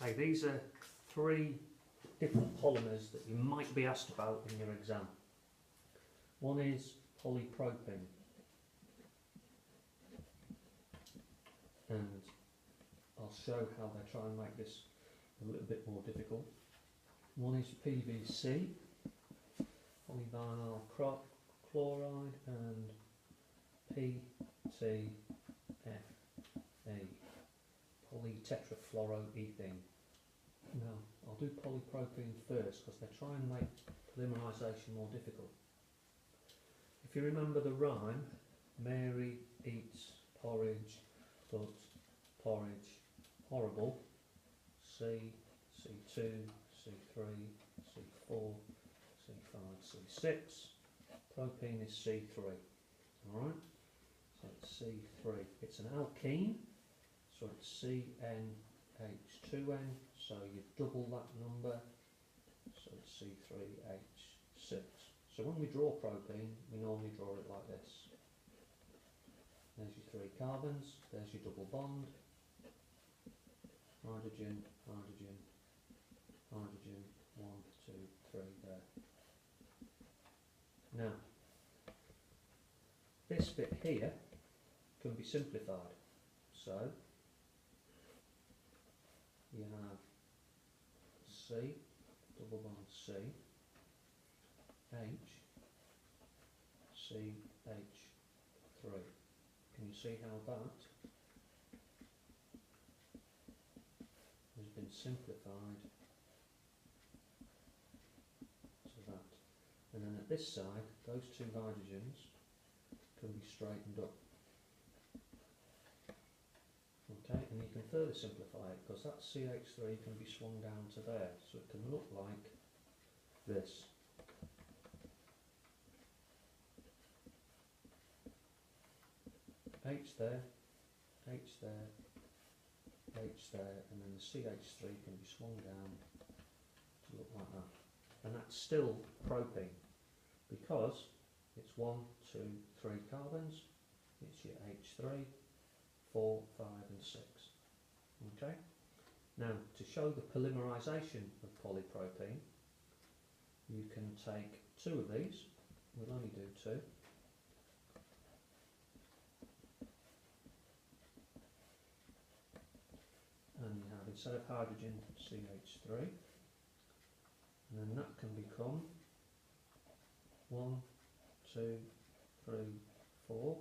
Okay, these are three different polymers that you might be asked about in your exam. One is polypropene, and I'll show how they try and make this a little bit more difficult. One is PVC, polyvinyl chloride, and PTFE, polytetrafluoroethene. Now, I'll do polypropene first because they try and make polymerisation more difficult. If you remember the rhyme, Mary eats porridge, but porridge horrible, C, C2, C3, C4, C5, C6, propene is C3, alright? So it's C3. It's an alkene, so it's CnH2n, so you double that number, so it's C3H6. So when we draw propene, we normally draw it like this. There's your three carbons, there's your double bond, hydrogen, hydrogen, hydrogen, 1, 2, 3 there. Now, this bit here can be simplified. So, you have C, double bond C, H, C, H3. Can you see how that has been simplified to that? And then at this side, those two hydrogens can be straightened up. Okay, and you can further simplify it because that CH3 can be swung down to there, so it can look like this. H there, H there, H there, and then the CH3 can be swung down to look like that. And that's still propene because it's 1, 2, 3 carbons, it's your H3, 4, 5 and 6. Okay? Now, to show the polymerisation of polypropene, you can take two of these, we'll only do two, and you have, instead of hydrogen, CH3, and then that can become 1, 2, 3, 4,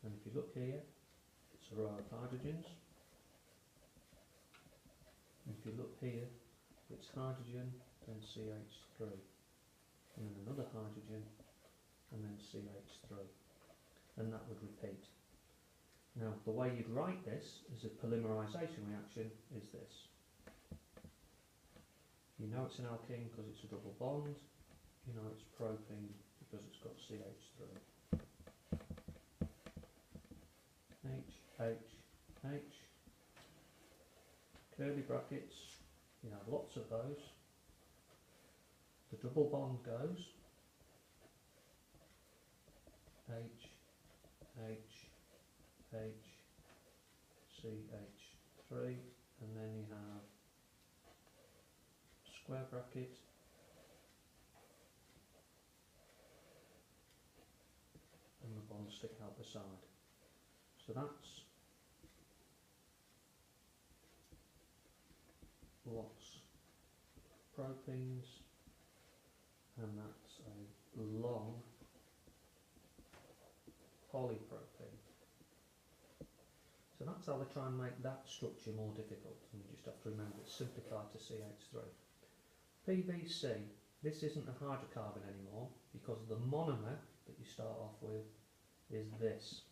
and if you look here, it's a row of hydrogens. And if you look here, it's hydrogen, then CH3, and then another hydrogen, and then CH3, and that would repeat. Now, the way you'd write this as a polymerisation reaction is this. You know it's an alkene because it's a double bond, you know it's propene because it's got CH3. H, H, H, curly brackets, you have lots of those. The double bond goes H, H, H, CH3, and then you have square bracket, and the bonds stick out the side. So that's lots of propenes, and that's a long polypropene. So that's how they try and make that structure more difficult, and you just have to remember it's simplified to CH3. PVC, this isn't a hydrocarbon anymore because the monomer that you start off with is this.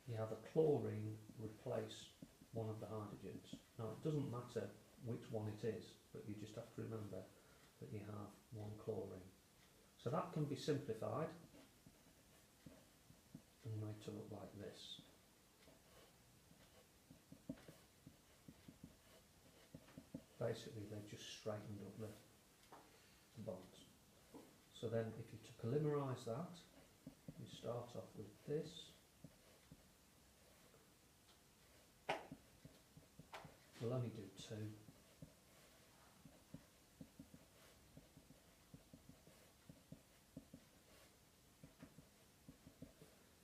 You have a chlorine replace one of the hydrogens. Now it doesn't matter which one it is, but you just have to remember that you have one chlorine. So that can be simplified and made to look like this. Basically they've just straightened up the bonds. So then if you polymerise that, you start off with this. We'll only do 2.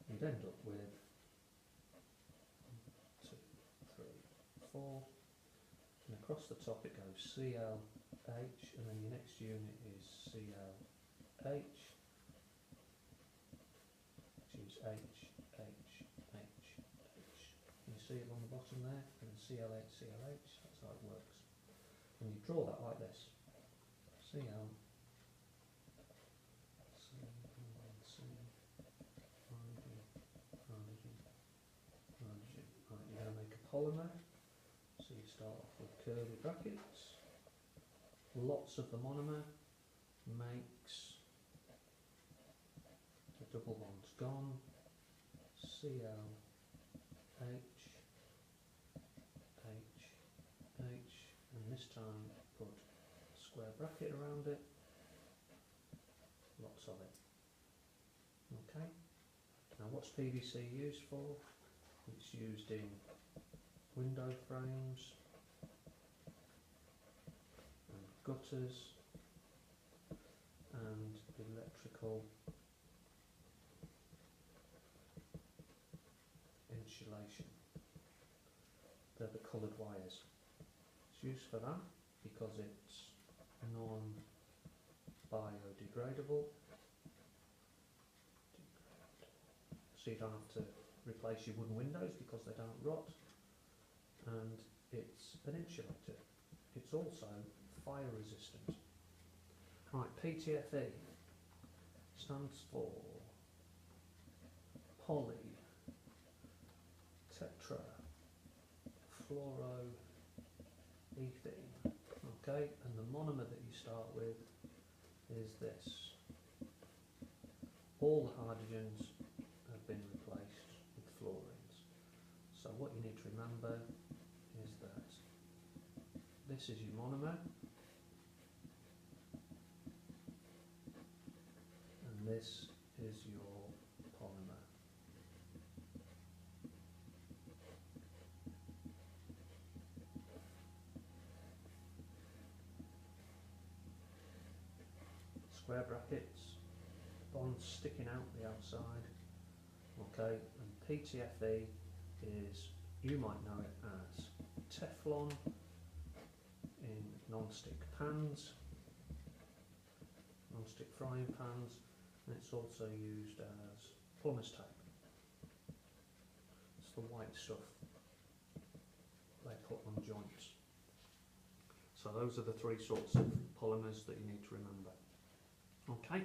You'd end up with 1, 2, 3, 4, and across the top it goes ClH, and then your next unit is ClH, which is H, H, H, H. Can you see it on the bottom there? And then ClH, ClH, that's how it works. And you draw that like this. Cl, C, hydrogen, hydrogen, hydrogen. Right, you're going to make a polymer. So you start off with curly brackets. Lots of the monomer makes the double bonds gone. ClH, H, H, and this time put a square bracket around it. Lots of it. Okay. Now what's PVC used for? It's used in window frames and gutters and electrical insulation. They're the coloured wires. It's used for that because it's non-biodegradable. So you don't have to replace your wooden windows because they don't rot, and it's an insulator. It's also fire resistant. Right, PTFE stands for poly tetrafluoroethene. Okay, and the monomer that you start with is this. All the hydrogens have been replaced with fluorines. So what you need to remember is that this is your monomer and this is your polymer. Square brackets, bonds sticking out the outside. Okay, and PTFE is, you might know it as Teflon in non-stick pans, non-stick frying pans, and it's also used as plumber's tape. It's the white stuff they put on joints. So those are the 3 sorts of polymers that you need to remember. Okay.